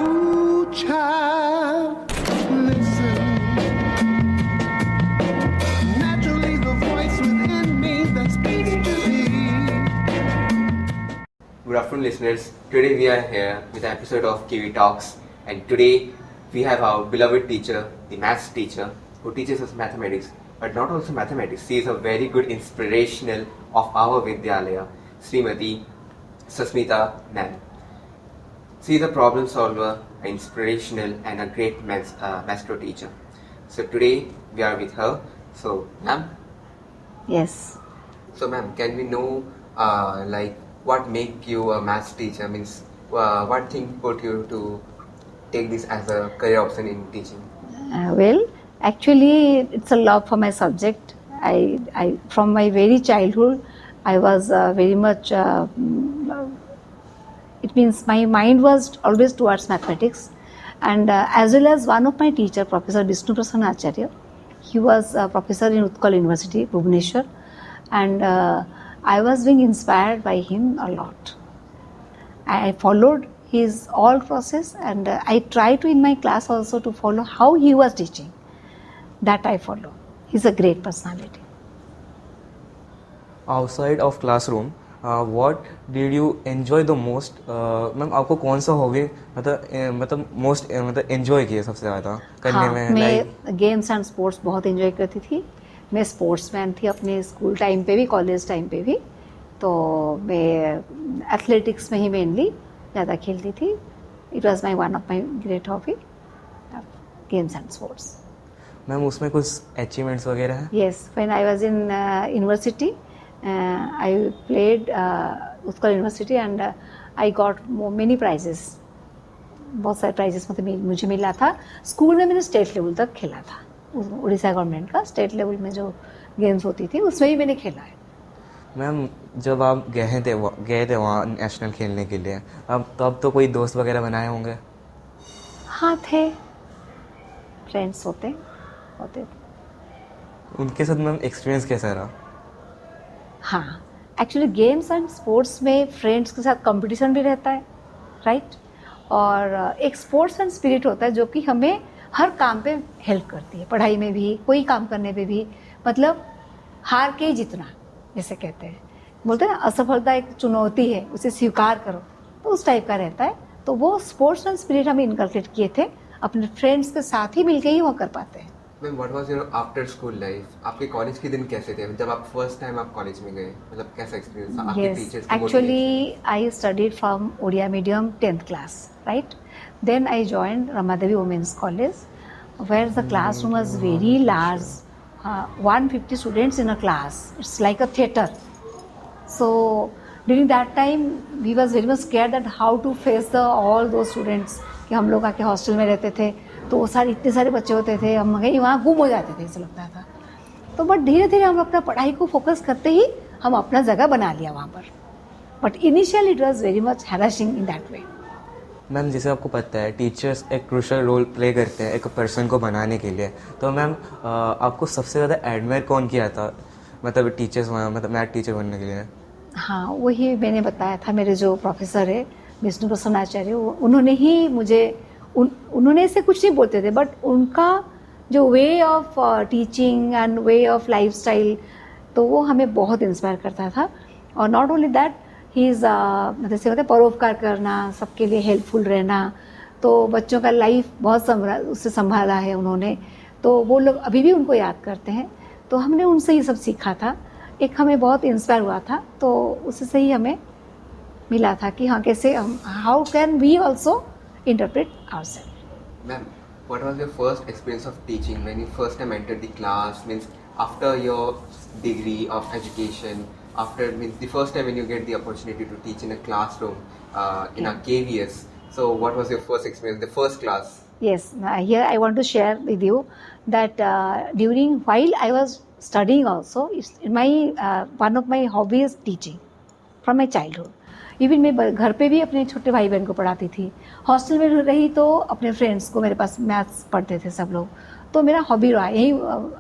Ooh, child, listen. Naturally, the voice within me that speaks to thee. Good afternoon, listeners. Today we are here with an episode of KV Talks, and today we have our beloved teacher, the maths teacher, who teaches us mathematics, but not also mathematics. She is a very good inspirational of our Vidyalaya, Srimati Sasmita Ma'am. She is a problem solver, an inspirational, and a great maestro teacher. So today we are with her. So, ma'am. Yes. So, ma'am, can we know, what make you a maths teacher? Means, what thing put you to take this as a career option in teaching? Well, actually, it's a love for my subject. I from my very childhood, I was very much. It means my mind was always towards mathematics, and as well as one of my teacher, Professor Vishnu Prasanna Acharya, he was a professor in Utkal University, Bhubaneswar, and I was being inspired by him a lot. I followed his all process, and I try to in my class also to follow how he was teaching. That I follow. He's a great personality. Outside of classroom, what did you enjoy the most? Ma'am आपको कौन सा hobby मतलब most मतलब enjoy किया सबसे ज़्यादा करने हाँ, में? मैं गेम्स एंड स्पोर्ट्स बहुत एंजॉय करती थी. मैं स्पोर्ट्समैन थी अपने स्कूल टाइम पे भी, कॉलेज टाइम पे भी. तो मैं एथलेटिक्स में ही मेनली ज़्यादा खेलती थी. It was my one of my great hobby, games and sports. Ma'am उसमें कुछ अचीवमेंट्स वगैरह हैं? Yes, when I was in university, I played Utkal University and I got many prizes. बहुत सारे प्राइजेस मतलब मुझे मिला था. स्कूल में मैंने स्टेट लेवल तक खेला था. उड़ीसा गवर्नमेंट का स्टेट लेवल में जो गेम्स होती थी उसमें ही मैंने खेला है. मैम जब आप गए थे वहाँ नेशनल खेलने के लिए, अब तब तो कोई दोस्त वगैरह बनाए होंगे? हाँ थे, फ्रेंड्स होते थे. उनके साथ मैम एक्सपीरियंस कैसा रहा? हाँ, एक्चुअली गेम्स एंड स्पोर्ट्स में फ्रेंड्स के साथ कंपटीशन भी रहता है, राइट? और एक स्पोर्ट्स एंड स्पिरिट होता है जो कि हमें हर काम पे हेल्प करती है. पढ़ाई में भी, कोई काम करने पे भी. मतलब हार के ही जीतना, जैसे कहते हैं, बोलते हैं ना, असफलता एक चुनौती है, उसे स्वीकार करो. तो उस टाइप का रहता है. तो वो स्पोर्ट्स एंड स्पिरिट हमें इनकलकेट किए थे. अपने फ्रेंड्स के साथ ही मिलके ही वो कर पाते हैं. Ma'am, what was your after school life? आपके कॉलेज के दिन कैसे थे? जब आप फर्स्ट टाइम आप कॉलेज में गए, मतलब कैसा एक्सपीरियंस था? आपके टीचर्स की Actually, I studied from Odia medium 10th class, right? Then I joined Ramadevi Women's College, where the classroom was very large, 150 students in a class. It's like a theater. So during that time, we was very much scared that how to face all those students. कि हम लोग आके hostel में रहते थे, तो वो सारे इतने सारे बच्चे होते थे, हम कहीं वहाँ गुम हो जाते थे, ऐसा लगता था. तो बट धीरे धीरे हम अपना पढ़ाई को फोकस करते ही हम अपना जगह बना लिया वहाँ पर. But initial it was very much harassing in that way. Ma'am जैसे आपको पता है टीचर्स एक क्रूशल रोल प्ले करते हैं एक पर्सन को बनाने के लिए. तो मैम आपको सबसे ज़्यादा एडमायर कौन किया था मतलब टीचर्स मतलब मैथ टीचर बनने के लिए? हाँ, वही मैंने बताया था. मेरे जो प्रोफेसर है विष्णु प्रसन्न आचार्य, उन्होंने ही मुझे उन्होंने से कुछ नहीं बोलते थे, बट उनका जो way of teaching and way of life style, तो वो हमें बहुत इंस्पायर करता था. और not only that, he is जैसे होता है परोपकार करना, सबके लिए हेल्पफुल रहना. तो बच्चों का लाइफ बहुत उससे संभाला है उन्होंने. तो वो लोग अभी भी उनको याद करते हैं. तो हमने उनसे ये सब सीखा था. एक हमें बहुत इंस्पायर हुआ था, तो उससे ही हमें मिला था कि हाँ कैसे हम, how can we also interpret ourselves. Ma'am, what was your first experience of teaching when you first time entered the class? Means after your degree of education, means the first time when you get the opportunity to teach in a classroom, in a KVS. So what was your first experience, the first class? Yes, here I want to share with you that during while I was studying also, my one of my hobby is teaching from my childhood. Even मैं घर पे भी अपने छोटे भाई बहन को पढ़ाती थी. हॉस्टल में रही तो अपने फ्रेंड्स को, मेरे पास मैथ्स पढ़ते थे सब लोग, तो मेरा हॉबी रहा. यही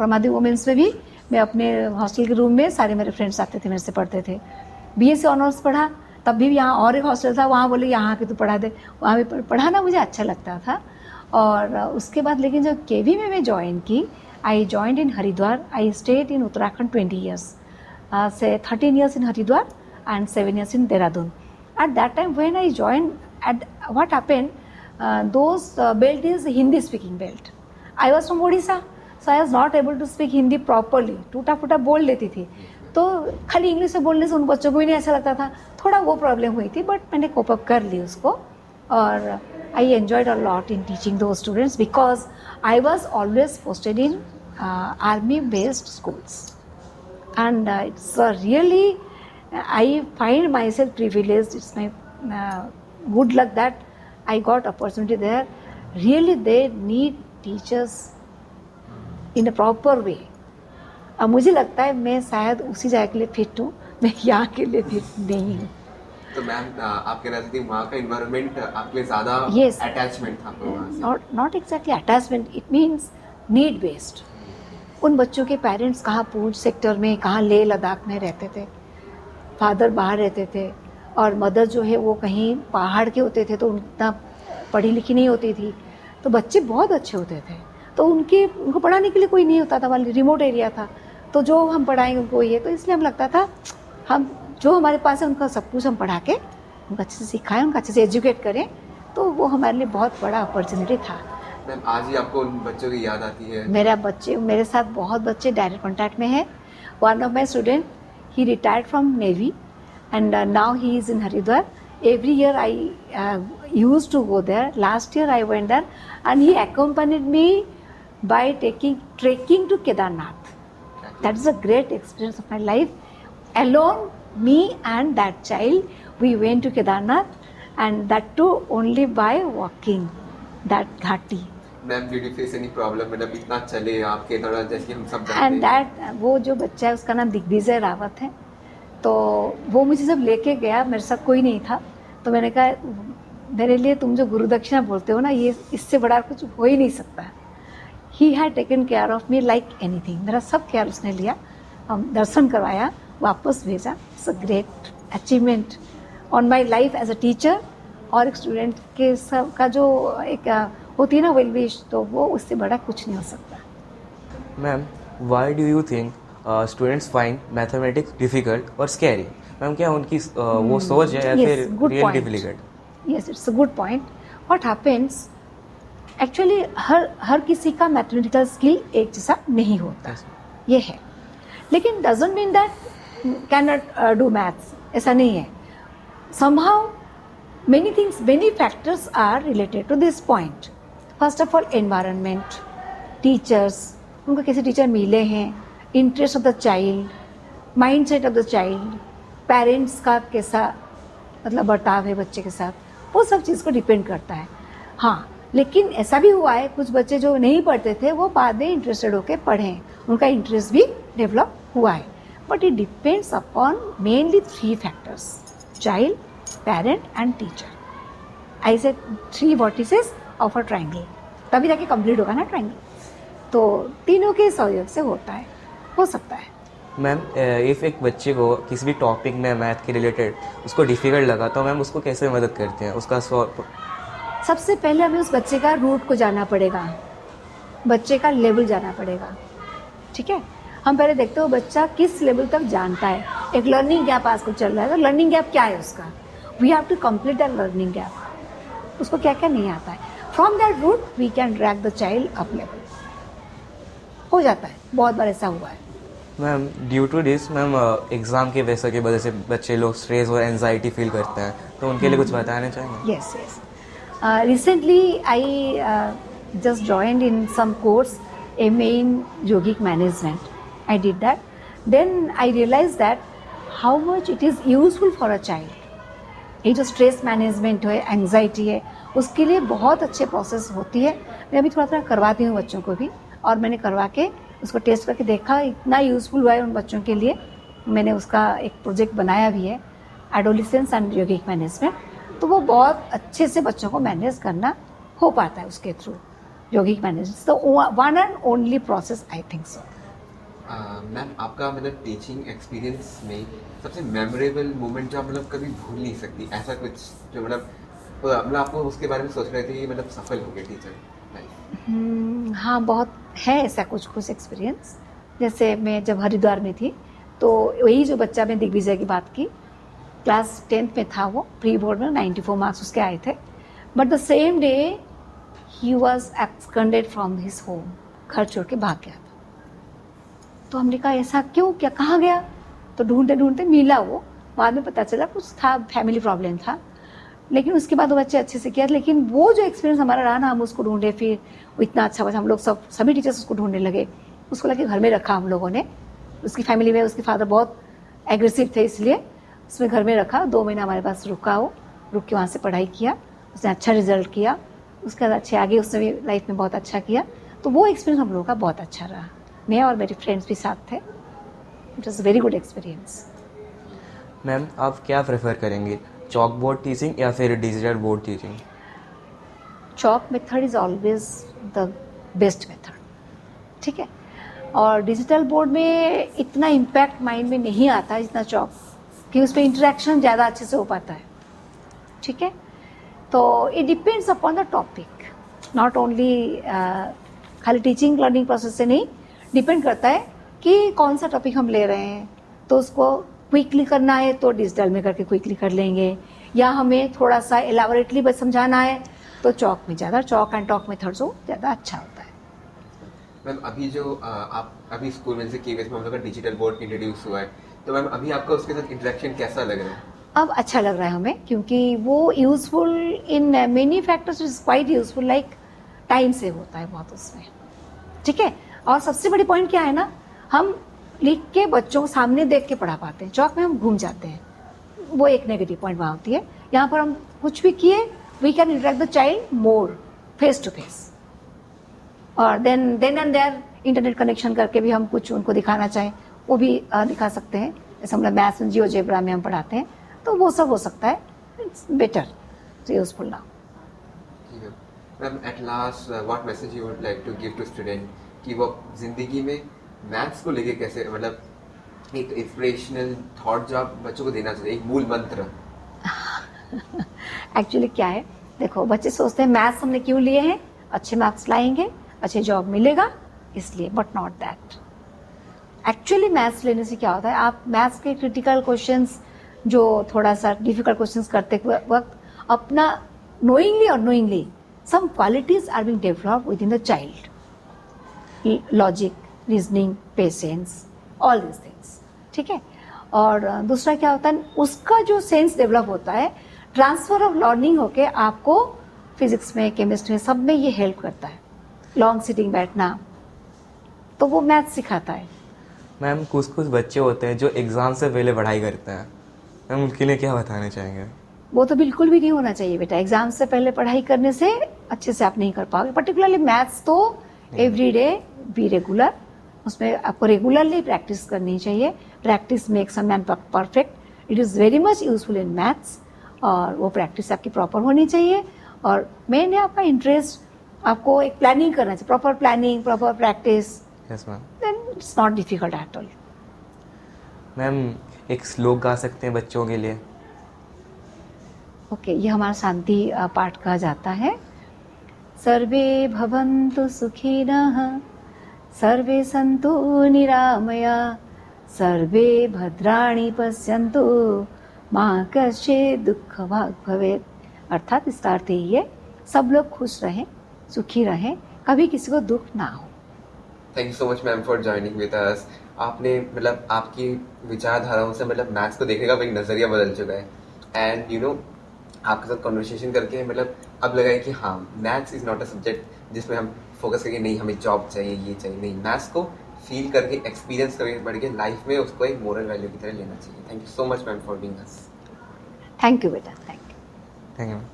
रमादेवी वुमेंस में भी मैं अपने हॉस्टल के रूम में सारे मेरे फ्रेंड्स आते थे, मेरे से पढ़ते थे. BSc ऑनर्स पढ़ा, तब भी यहाँ और एक हॉस्टल था, वहाँ बोले यहाँ के तू पढ़ा दे, वहाँ भी पढ़ाना मुझे अच्छा लगता था। और उसके बाद लेकिन जब केवी में मैं ज्वाइन की, I joined in Haridwar, I stayed in Uttarakhand 20 years, say 13 years in Haridwar and 7 years in Dehradun. At that time when I joined, what happened, those belt is Hindi speaking belt. I was from Odisha, so I was not able to speak Hindi properly. टूटा फूटा बोल लेती थी, तो खाली English से बोलने से उन बच्चों को ही नहीं ऐसा लगता था, थोड़ा वो प्रॉब्लम हुई थी, बट मैंने कोप अप कर ली उसको। और I enjoyed a lot in teaching to students because I was always posted in army based schools, and it's really, I find myself privileged. It's my good luck that I got opportunity there. Really they need teachers in a proper way. अब मुझे लगता है मैं शायद उसी जगह के लिए फिट हूँ, मैं यहाँ के लिए फिट नहीं हूँ। तो मैम आप कहना चाहती वहाँ का इन्वायरमेंट आपके लिए ज़्यादा Yes. अटैचमेंट था आपको वहाँ से? Not exactly attachment, it means need based. उन बच्चों के पेरेंट्स कहाँ पूंछ सेक्टर में, कहाँ लेह लद्दाख में रहते थे, फादर बाहर रहते थे, और मदर जो है वो कहीं पहाड़ के होते थे, तो उतना पढ़ी लिखी नहीं होती थी, तो बच्चे बहुत अच्छे होते थे, तो उनको पढ़ाने के लिए कोई नहीं होता था, वाली रिमोट एरिया था, तो जो हम पढ़ाएंगे उनको ये, तो इसलिए हमें लगता था हम जो हमारे पास है उनका सब कुछ हम पढ़ा के उनको अच्छे से सिखाएं, उनको अच्छे से एजुकेट करें, तो वो हमारे लिए बहुत बड़ा अपॉर्चुनिटी था। मैम आज ही आपको उन बच्चों की याद आती है? मेरे साथ बहुत बच्चे डायरेक्ट कॉन्टैक्ट में है। One of my student, he retired from navy and now he is in Haridwar. Every year I use to go there. Last year I went there and he accompanied me by trekking to Kedarnath. That is a great experience of my life. Alone, me and that child, we went to Kedarnath, and that too only by walking that घाटी। Ma'am did you face any problem, मतलब इतना चले आपके दौरान, जैसे हम सब जानते एंड दैट वो जो बच्चा है उसका नाम दिग्विजय रावत है, तो वो मुझे जब लेके गया, मेरे साथ कोई नहीं था, तो मैंने कहा मेरे लिए तुम जो गुरु दक्षिणा बोलते हो ना, ये इससे बड़ा कुछ हो ही नहीं सकता। He had taken care of me like anything, मेरा सब केयर उसने लिया, हम दर्शन करवाया, वापस भेजा। It's a great achievement on my life as a teacher. और एक स्टूडेंट के सब का जो एक होती है ना वेल विश, तो वो उससे बड़ा कुछ नहीं हो सकता। Ma'am why do you think students find mathematics difficult और स्कैरी? मैम क्या उनकी वो सोच है या फिर real difficult? Yes, it's a good point. What happens, actually हर किसी का मैथमेटिकल स्किल एक जैसा नहीं होता, ये है, लेकिन doesn't mean that can not do maths, ऐसा नहीं है। Somehow many things, many factors are related to this point. First of all, environment, teachers, उनको कैसे टीचर मिले हैं, interest of the child, mindset of the child, parents का कैसा मतलब बर्ताव है बच्चे के साथ, वो सब चीज़ को डिपेंड करता है। हाँ, लेकिन ऐसा भी हुआ है कुछ बच्चे जो नहीं पढ़ते थे वो बाद में इंटरेस्टेड होकर पढ़ें, उनका इंटरेस्ट भी डेवलप हुआ है, but it depends upon mainly 3 factors: child, parent and teacher. I said 3 vertices of a triangle, तभी जाके कंप्लीट होगा ना ट्रायंगल, तो तीनों के सहयोग से होता है, हो सकता है। मैम इफ़ एक बच्चे को किसी भी टॉपिक में मैथ के रिलेटेड उसको डिफ़िकल्ट लगा, तो मैम उसको कैसे मदद करते हैं उसका सबसे पहले हमें उस बच्चे का रूट को जानना पड़ेगा, बच्चे का लेवल जाना पड़ेगा, ठीक है। हम पहले देखते हो बच्चा किस लेवल तक जानता है। एक लर्निंग गैप आजकल चल रहा है, तो लर्निंग गैप क्या है उसका, we have to complete that learning gap, उसको क्या क्या नहीं आता है। From that root we can drag the child up level, हो जाता है, बहुत बार ऐसा हुआ है। Ma'am due to this ma'am exam के वजह से बच्चे लोग स्ट्रेस और एंजाइटी फील करते हैं, तो उनके लिए कुछ बताना चाहेंगे? Yes, yes. Recently, I just joined in some course, MA in Yogic Management. I did that. Then I realized that how much it is useful for a child. ये जो स्ट्रेस मैनेजमेंट है, एंग्जाइटी है, उसके लिए बहुत अच्छे process होती है। मैं अभी थोड़ा थोड़ा करवाती हूँ बच्चों को भी, और मैंने करवा के उसको टेस्ट करके देखा, इतना यूज़फुल हुआ है उन बच्चों के लिए। मैंने उसका एक प्रोजेक्ट बनाया भी है, एडोलेसेंस एंड योगिक मैनेजमेंट, तो वो बहुत अच्छे से बच्चों को मैनेज करना हो पाता है उसके थ्रू योगिक मैनेजमेंट। तो one and only process I think so. Ma'am आपका मतलब टीचिंग एक्सपीरियंस में सबसे मेमोरेबल मोमेंट जो आप मतलब कभी भूल नहीं सकती, ऐसा कुछ जो मतलब आपको उसके बारे में सोच रहे थे कि मतलब सफल हो गए टीचर लाइफ? हाँ, बहुत है ऐसा कुछ कुछ एक्सपीरियंस। जैसे मैं जब हरिद्वार में थी, तो वही जो बच्चा, मैं दिग्विजय की बात की, क्लास 10th में था वो, प्री बोर्ड में 94 मार्क्स उसके आए थे। But the same day he was excluded from his home, घर छोड़ के भाग गया था। तो हमने कहा ऐसा क्यों, क्या कहाँ गया? तो ढूंढते ढूंढते मिला वो, बाद में पता चला कुछ था, फैमिली प्रॉब्लम था। लेकिन उसके बाद वो बच्चे अच्छे से किया। लेकिन वो जो एक्सपीरियंस हमारा रहा ना, हम उसको ढूंढे, फिर वो इतना अच्छा बचा, हम लोग सभी टीचर्स उसको ढूंढने लगे। उसको लगे घर में रखा हम लोगों ने, उसकी फैमिली में उसके फादर बहुत एग्रेसिव थे, इसलिए उसमें घर में रखा। 2 महीना हमारे पास रुका, वो रुक के वहाँ से पढ़ाई किया, उसने अच्छा रिजल्ट किया, उसके बाद अच्छे आगे उसने भी लाइफ में बहुत अच्छा किया। तो वो एक्सपीरियंस हम लोगों का बहुत अच्छा रहा। मैं और मेरे फ्रेंड्स भी साथ थे। It was very good experience. Ma'am आप क्या प्रेफर करेंगे, चॉक बोर्ड टीचिंग या फिर digital board teaching? Chalk method is always the best method, ठीक है। और डिजिटल बोर्ड में इतना इम्पैक्ट माइंड में नहीं आता जितना चॉक, कि उस पर इंटरेक्शन ज़्यादा अच्छे से हो पाता है, ठीक है। तो it depends upon the topic, not only खाली टीचिंग लर्निंग प्रोसेस से नहीं, डिपेंड करता है कि कौन सा टॉपिक हम ले रहे हैं। तो उसको क्विकली करना है तो डिजिटल में करके क्विकली कर लेंगे, या हमें थोड़ा सा एलाबोरेटली बस समझाना है तो चॉक में ज़्यादा, चॉक एंड टॉक मेथड जो ज़्यादा अच्छा होता है। मैम अभी जो आप अभी स्कूल में से केवीएस में हम लोग का डिजिटल बोर्ड इंट्रोड्यूस हुआ है, तो मैम अभी आपका उसके साथ इंटरेक्शन कैसा लग रहा है? अब अच्छा लग रहा है हमें, क्योंकि वो useful in many factors, is quite useful, like time save होता है बहुत उसमें, ठीक है। और सबसे बड़ी पॉइंट क्या है ना, हम लिख के बच्चों को सामने देख के पढ़ा पाते हैं। चौक में हम घूम जाते हैं, वो एक नेगेटिव पॉइंट वहाँ होती है। यहाँ पर हम कुछ भी किए, we can interact the child more face to face. और then and there internet connection करके भी हम कुछ उनको दिखाना चाहें वो भी दिखा सकते हैं। जैसे हम लोग मैथ्स में जियोजेब्रा में हम पढ़ाते हैं, तो वो सब हो सकता है। It's better to useful now. ठीक है ma'am, at last what message you would like to give to student कि वो जिंदगी में मैथ्स को लेके कैसे, मतलब एक इंस्पिरेशनल थॉट जो आप बच्चों को देना चाहिए, एक मूल मंत्र? एक्चुअली क्या है, देखो बच्चे सोचते हैं मैथ्स हमने क्यों लिए हैं, अच्छे मार्क्स लाएंगे, अच्छे जॉब मिलेगा इसलिए, but not that. Actually maths लेने से क्या होता है, आप मैथ्स के क्रिटिकल क्वेश्चंस, जो थोड़ा सा डिफिकल्ट क्वेश्चंस करते वक्त अपना नोइंगली और knowingly some qualities are being developed with in the child, logic, reasoning, patience, all this things, ठीक है। और दूसरा क्या होता है, उसका जो सेंस डेवलप होता है, ट्रांसफर ऑफ लर्निंग होके आपको फिजिक्स में, केमिस्ट्री में, सब में ये हेल्प करता है। लॉन्ग सिटिंग बैठना, तो वो मैथ सिखाता है। मैम कुछ बच्चे होते हैं जो एग्ज़ाम से पहले पढ़ाई करते हैं, मैम उनके लिए क्या बताना चाहेंगे? वो तो बिल्कुल भी नहीं होना चाहिए बेटा। एग्जाम से पहले पढ़ाई करने से अच्छे से आप नहीं कर पाओगे। पर्टिकुलरली मैथ्स तो एवरी डे बी रेगुलर, उसमें आपको रेगुलरली प्रैक्टिस करनी चाहिए। Practice makes a man perfect. It is very much useful in maths, और वो प्रैक्टिस आपकी प्रॉपर होनी चाहिए। और मेन है आपका इंटरेस्ट, आपको एक प्लानिंग करना चाहिए, proper planning, proper practice, yes ma'am. Then it's not difficult at all. Ma'am एक श्लोक गा सकते हैं बच्चों के लिए? ओके, ये हमारा शांति पाठ कहा जाता है। सर्वे भवन्तु सुखिनः, सर्वे सन्तु निरामया, सर्वे भद्राणि पश्यन्तु, मा कश्चित् दुःखभाग् भवेत्। अर्थात इसका अर्थ यही है, सब लोग खुश रहें, सुखी रहें, कभी किसी को दुख ना हो। Thank you so much ma'am for joining with us. आपने मतलब आपकी विचारधाराओं से मतलब मैथ्स को देखने का एक नज़रिया बदल चुका है। एंड यू नो, आपके साथ कॉन्वर्सेशन करके मतलब अब लगा है कि हाँ, maths is not a subject जिसमें हम फोकस करके नहीं हमें जॉब चाहिए, ये चाहिए, नहीं, मैथ्स को फील करके, एक्सपीरियंस करके बढ़ के लाइफ में उसको एक मोरल वैल्यू की तरह लेना चाहिए। Thank you so much ma'am for being us. Thank you बेटा, thank you. Thank you ma'am.